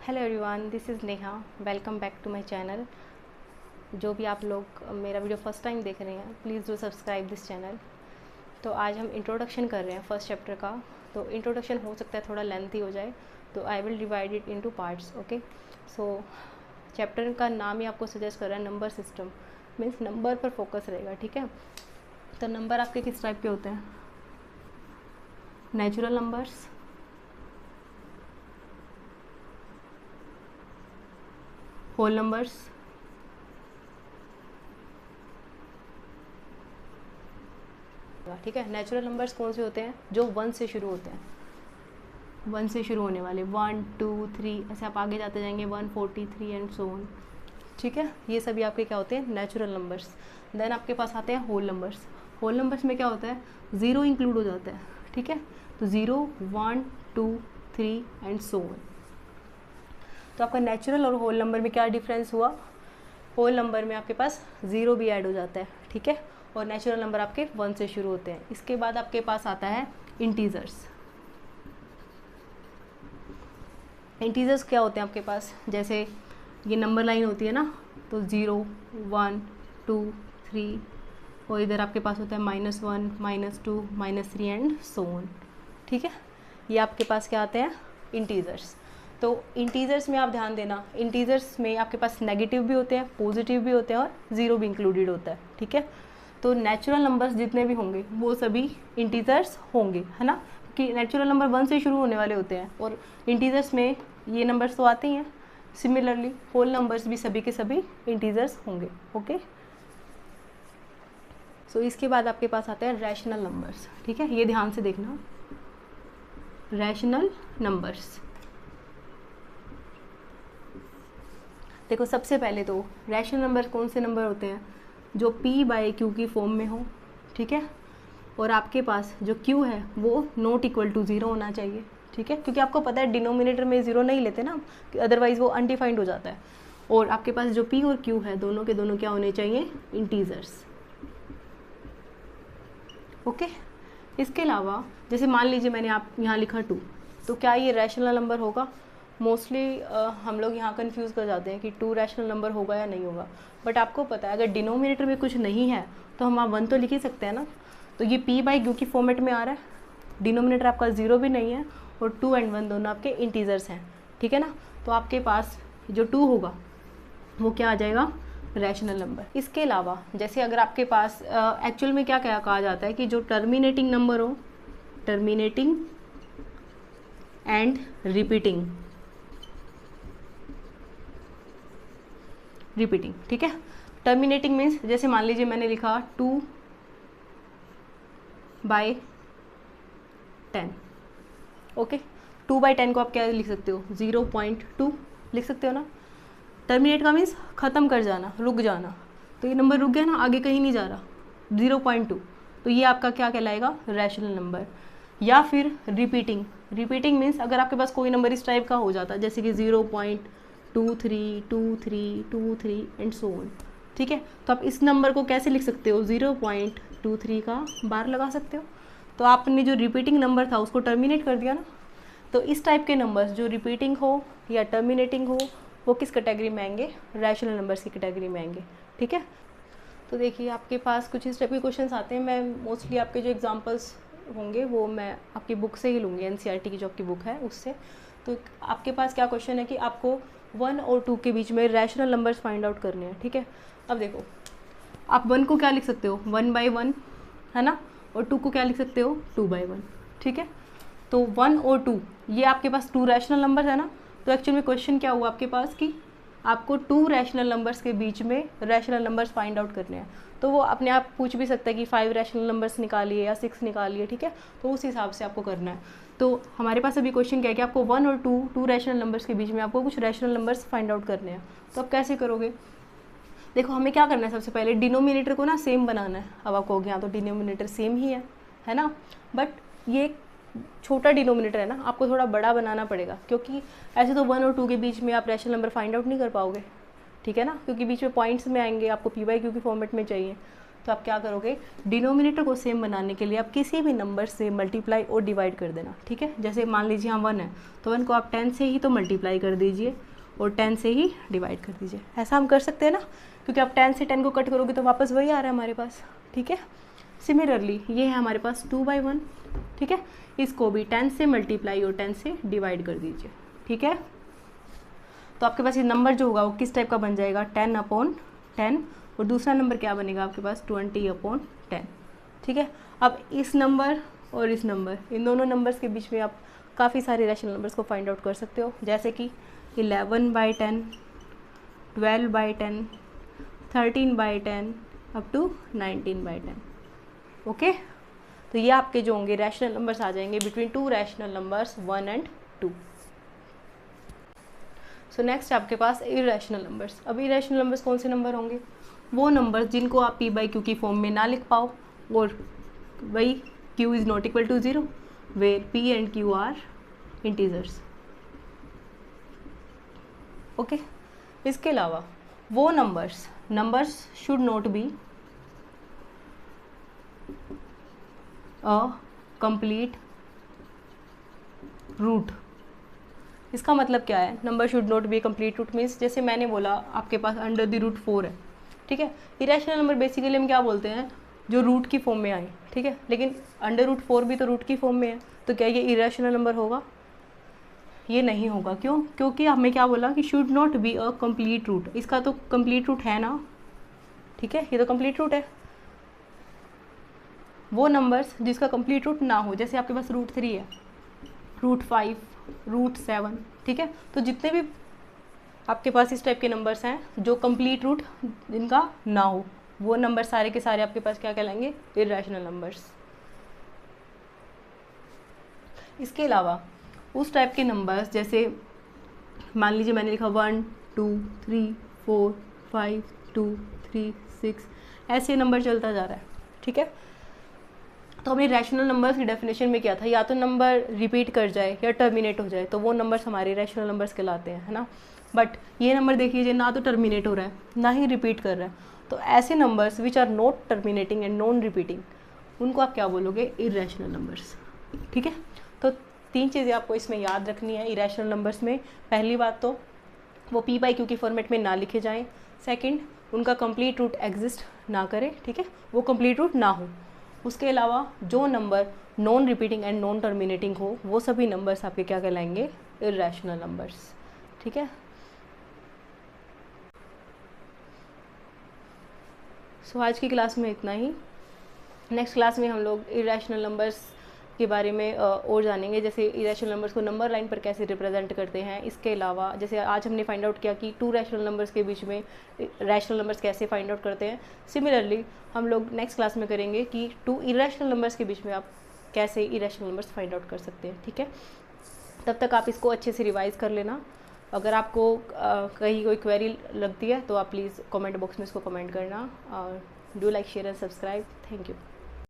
Hello everyone, this is Neha. Welcome back to my channel. जो भी आप लोग मेरा वीडियो फर्स्ट टाइम देख रहे हैं, please do subscribe this channel. तो आज हम इंट्रोडक्शन कर रहे हैं फर्स्ट चैप्टर का। तो इंट्रोडक्शन हो सकता है थोड़ा लेंथी हो जाए, तो I will divide it into parts. Okay, so chapter का नाम ही आपको सजेस्ट कर रहा है नंबर सिस्टम, मीन्स नंबर पर फोकस रहेगा। ठीक है, तो नंबर आपके किस टाइप के होते हैं? नेचुरल नंबर्स, होल नंबर्स, ठीक है। नेचुरल नंबर्स कौन से होते हैं? जो 1 से शुरू होते हैं, 1 से शुरू होने वाले, 1 2 3 ऐसे आप आगे जाते जाएंगे, 143 एंड सो ऑन। ठीक है, ये सभी आपके क्या होते हैं? Natural numbers. देन आपके पास आते हैं होल नंबर्स। होल नंबर्स में क्या होता है? 0 इंक्लूड हो जाता है। ठीक है, तो 0 1 2 3 एंड सो ऑन। तो आपका नेचुरल और होल नंबर में क्या डिफरेंस हुआ? होल नंबर में आपके पास 0 भी ऐड हो जाता है। ठीक है, और नेचुरल नंबर आपके 1 से शुरू होते हैं। इसके बाद आपके पास आता है इंटीजर्स। इंटीजर्स क्या होते हैं आपके पास? जैसे ये नंबर लाइन होती है ना, तो 0 1 2 3, और इधर आपके पास होता है -1 -2 -3 एंड सो ऑन। ठीक है, ये आपके पास क्या आते हैं? इंटीजर्स। तो इंटीजर्स में आप ध्यान देना, इंटीजर्स में आपके पास नेगेटिव भी होते हैं, पॉजिटिव भी होते हैं और 0 भी इंक्लूडेड होता है। ठीक है, तो नेचुरल नंबर्स जितने भी होंगे वो सभी इंटीजर्स होंगे, है ना, कि नेचुरल नंबर 1 से शुरू होने वाले होते हैं और इंटीजर्स में ये नंबर्स तो आते ही हैं। सिमिलरली होल नंबर्स भी सभी के सभी इंटीजर्स होंगे। ओके, सो इसके बाद आपके पास आते हैं रैशनल नंबर्स। ठीक है, ये ध्यान से देखना, रैशनल नंबर्स। देखो, सबसे पहले तो रैशनल नंबर कौन से नंबर होते हैं? जो p/q की फॉर्म में हो। ठीक है, और आपके पास जो q है वो नॉट इक्वल टू 0 होना चाहिए। ठीक है, क्योंकि आपको पता है डिनोमिनेटर में 0 नहीं लेते ना, अदरवाइज वो अनडिफाइंड हो जाता है। और आपके पास जो p और q है, दोनों के दोनों क्या होने चाहिए? इंटीजर्स। ओके, इसके अलावा जैसे मान लीजिए मैंने आप यहाँ लिखा 2, तो क्या ये रैशनल नंबर होगा? मोस्टली हम लोग यहाँ कंफ्यूज कर जाते हैं कि 2 रैशनल नंबर होगा या नहीं होगा। बट आपको पता है अगर डिनोमिनेटर में कुछ नहीं है तो हम 1 तो लिख ही सकते हैं ना। तो ये p/q की फॉर्मेट में आ रहा है, डिनोमिनेटर आपका 0 भी नहीं है और 2 एंड 1 दोनों आपके इंटीजर्स हैं। ठीक है ना, तो आपके पास जो 2 होगा वो क्या आ जाएगा? Rational number. इसके अलावा जैसे अगर आपके पास एक्चुअल में क्या क्या कहा जाता है कि जो टर्मिनेटिंग नंबर हो, टर्मिनेटिंग एंड रिपीटिंग, रिपीटिंग। ठीक है, टर्मिनेटिंग मीन्स जैसे मान लीजिए मैंने लिखा 2/10। ओके, 2/10 को आप क्या लिख सकते हो? 0.2 लिख सकते हो ना। टर्मिनेट का मीन्स ख़त्म कर जाना, रुक जाना। तो ये नंबर रुक गया ना, आगे कहीं नहीं जा रहा, 0.2। तो ये आपका क्या कहलाएगा? Rational number. या फिर रिपीटिंग, रिपीटिंग मीन्स अगर आपके पास कोई नंबर इस टाइप का हो जाता है, जैसे कि 0.232323 एंड सो ऑन। ठीक है, तो आप इस नंबर को कैसे लिख सकते हो? 0.23 का बार लगा सकते हो। तो आपने जो रिपीटिंग नंबर था उसको टर्मिनेट कर दिया ना। तो इस टाइप के नंबर्स जो रिपीटिंग हो या टर्मिनेटिंग हो, वो किस कैटेगरी में आएंगे? रैशनल नंबर्स की कैटेगरी में आएंगे। ठीक है, तो देखिए आपके पास कुछ इस टाइप के क्वेश्चंस आते हैं। मैं मोस्टली आपके जो एग्जांपल्स होंगे वो मैं आपकी बुक से ही लूँगी, एनसीईआरटी की जो आपकी बुक है उससे। तो आपके पास क्या क्वेश्चन है कि आपको 1 और 2 के बीच में रैशनल नंबर्स फाइंड आउट करने हैं। ठीक है, अब देखो आप 1 को क्या लिख सकते हो? 1/1, है ना, और 2 को क्या लिख सकते हो? 2/1। ठीक है, तो 1 और 2 ये आपके पास 2 रैशनल नंबर है ना। तो एक्चुअल में क्वेश्चन क्या हुआ आपके पास कि आपको 2 रैशनल नंबर्स के बीच में रैशनल नंबर्स फाइंड आउट करने हैं। तो वो अपने आप पूछ भी सकता है कि 5 रैशनल नंबर्स निकालिए या 6 निकालिए। ठीक है, तो उस हिसाब से आपको करना है। तो हमारे पास अभी क्वेश्चन क्या है कि आपको 1 और 2 रैशनल नंबर्स के बीच में आपको कुछ रैशनल नंबर्स फाइंड आउट करने हैं। तो आप कैसे करोगे? देखो हमें क्या करना है, सबसे पहले डिनोमिनेटर को ना सेम बनाना है। अब आपको यहाँ तो डिनोमिनेटर सेम ही है ना, बट ये छोटा डिनोमिनेटर है ना, आपको थोड़ा बड़ा बनाना पड़ेगा, क्योंकि ऐसे तो 1 और 2 के बीच में आप रैशनल नंबर फाइंड आउट नहीं कर पाओगे। ठीक है ना, क्योंकि बीच में पॉइंट्स में आएंगे, आपको p/q की फॉर्मेट में चाहिए। तो आप क्या करोगे, डिनोमिनेटर को सेम बनाने के लिए आप किसी भी नंबर से मल्टीप्लाई और डिवाइड कर देना, ठीक है। जैसे मान लीजिए यहाँ 1 है तो 1 को आप 10 से ही तो मल्टीप्लाई कर दीजिए और 10 से ही डिवाइड कर दीजिए। ऐसा हम कर सकते हैं ना, क्योंकि आप 10 से 10 को कट करोगे तो वापस वही आ रहा है हमारे पास, ठीक है। सिमिलरली ये है हमारे पास 2/1, ठीक है। इसको भी 10 से मल्टीप्लाई और 10 से डिवाइड कर दीजिए, ठीक है। तो आपके पास ये नंबर जो होगा वो किस टाइप का बन जाएगा, 10/10, और दूसरा नंबर क्या बनेगा आपके पास 20/10, ठीक है। अब इस नंबर और इस नंबर, इन दोनों नंबर्स के बीच में आप काफ़ी सारे रैशनल नंबर्स को फाइंड आउट कर सकते हो, जैसे कि 11/10, 12/10, 13/10 अप टू 19/10, ओके। तो ये आपके जो होंगे रैशनल नंबर्स आ जाएंगे between two rational numbers 1 and 2। So next आपके पास इरेशनल नंबर्स। अब इरेशनल नंबर्स कौन से नंबर होंगे, वो नंबर्स जिनको आप p/q की फॉर्म में ना लिख पाओ, और वही q is not equal to 0 where p and q are integers, okay. इसके अलावा वो numbers should not be a complete root. इसका मतलब क्या है, number should not be complete root means, जैसे मैंने बोला आपके पास √4 है, ठीक है। इरेशनल नंबर बेसिकली हम क्या बोलते हैं, जो रूट की फॉर्म में आए, ठीक है। लेकिन √4 भी तो रूट की फॉर्म में है, तो क्या ये इरेशनल नंबर होगा, ये नहीं होगा। क्यों, क्योंकि हमें क्या बोला कि should not be a complete root, इसका तो कंप्लीट रूट है ना, ठीक है, ये तो कंप्लीट रूट है। वो नंबर्स जिसका कंप्लीट रूट ना हो, जैसे आपके पास √3 है, √5, √7, ठीक है। तो जितने भी आपके पास इस टाइप के नंबर्स हैं जो कंप्लीट रूट जिनका ना हो, वो नंबर सारे के सारे आपके पास क्या कहलाएंगे, इरेशनल नंबर्स। इसके अलावा उस टाइप के नंबर्स, जैसे मान लीजिए मैंने लिखा 1 2 3 4 5 2 3 6, ऐसे नंबर चलता जा रहा है, ठीक है। तो हमें रैशनल नंबर्स की डेफिनेशन में क्या था, या तो नंबर रिपीट कर जाए या टर्मिनेट हो जाए, तो वो नंबर्स हमारे रैशनल नंबर्स कहलाते हैं, है ना। बट ये नंबर देखिए ना तो टर्मिनेट हो रहा है ना ही रिपीट कर रहा है, तो ऐसे numbers which are not terminating and non repeating, उनको आप क्या बोलोगे, इरेशनल नंबर्स, ठीक है। तो 3 चीज़ें आपको इसमें याद रखनी है इरेशनल नंबर्स में। पहली बात तो वो p/q की फॉर्मेट में ना लिखे जाएँ। सेकेंड, उनका कंप्लीट रूट एग्जिस्ट ना करे, ठीक है, वो कंप्लीट रूट ना हो। उसके अलावा जो number non repeating and non terminating हो, वो सभी नंबर्स आपके क्या कहलाएंगे, इरेशनल नंबर्स, ठीक है। सो आज की क्लास में इतना ही। नेक्स्ट क्लास में हम लोग इरेशनल नंबर्स के बारे में और जानेंगे, जैसे इरेशनल नंबर्स को नंबर लाइन पर कैसे रिप्रेजेंट करते हैं। इसके अलावा जैसे आज हमने फाइंड आउट किया कि 2 रैशनल नंबर्स के बीच में रैशनल नंबर्स कैसे फाइंड आउट करते हैं, सिमिलरली हम लोग नेक्स्ट क्लास में करेंगे कि 2 इरेशनल नंबर्स के बीच में आप कैसे इरेशनल नंबर्स फाइंड आउट कर सकते हैं, ठीक है। तब तक आप इसको अच्छे से रिवाइज़ कर लेना। अगर आपको कहीं कोई क्वेरी लगती है तो आप प्लीज़ कमेंट बॉक्स में इसको कमेंट करना, और do like share and subscribe. Thank you.